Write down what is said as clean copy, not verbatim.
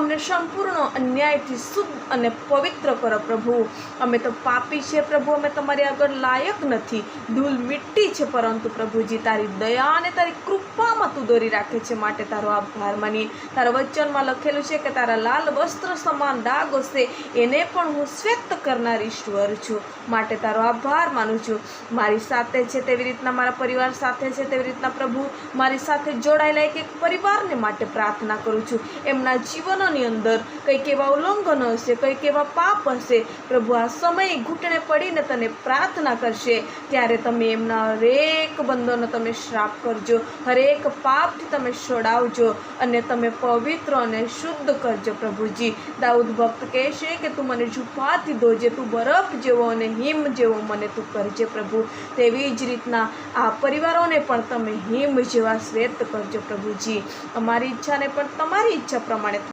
अमने संपूर्ण अन्यायथी शुद्ध अने पवित्र करो प्रभु। अमे तो पापी छे प्रभु, अमे तमारी आगळ लायक नथी, धूल मिट्टी छे, परंतु प्रभुजी तारी दया अने तारी कृपामां तू दोरी राखे छे माटे तारो आभार मानी। तारा वचનમાં લખેલું છે કે તારા લાલ વસ્ત્ર સમાન દાગ હશે એને પણ હું શ્વેત કરનાર ઈશ્વર છું, માટે તારો આભાર માનું છું। મારી સાથે છે તેવી રીતના મારા પરિવાર સાથે છે તેવી રીતના પ્રભુ મારી સાથે જોડાયેલા એક પરિવારને માટે પ્રાર્થના કરું છું। એમના જીવનોની અંદર કંઈક એવા ઉલ્લંઘનો હશે, કંઈક એવા પાપ હશે પ્રભુ, આ સમય ઘૂંટણે પડીને તને પ્રાર્થના કરશે ત્યારે તમે એમના હરેક બંધનો તમે શ્રાપ કરજો, હરેક પાપથી તમે છોડાવજો અને તમે પવિત્ર અને શુદ્ધ કરજો પ્રભુજી। દાઉદ ભક્ત કહેશે કે તું મને જુફાથી ધોજે, તું બરફ જેવો અને હિમ જેવો મને તું કરજે પ્રભુ। તેવી જ રીતના આ પરિવારોને પણ તમે હિમ જેવા શ્વેત કરજો પ્રભુજી। અમારી ઈચ્છાને પણ તમારી ઈચ્છા પ્રમાણે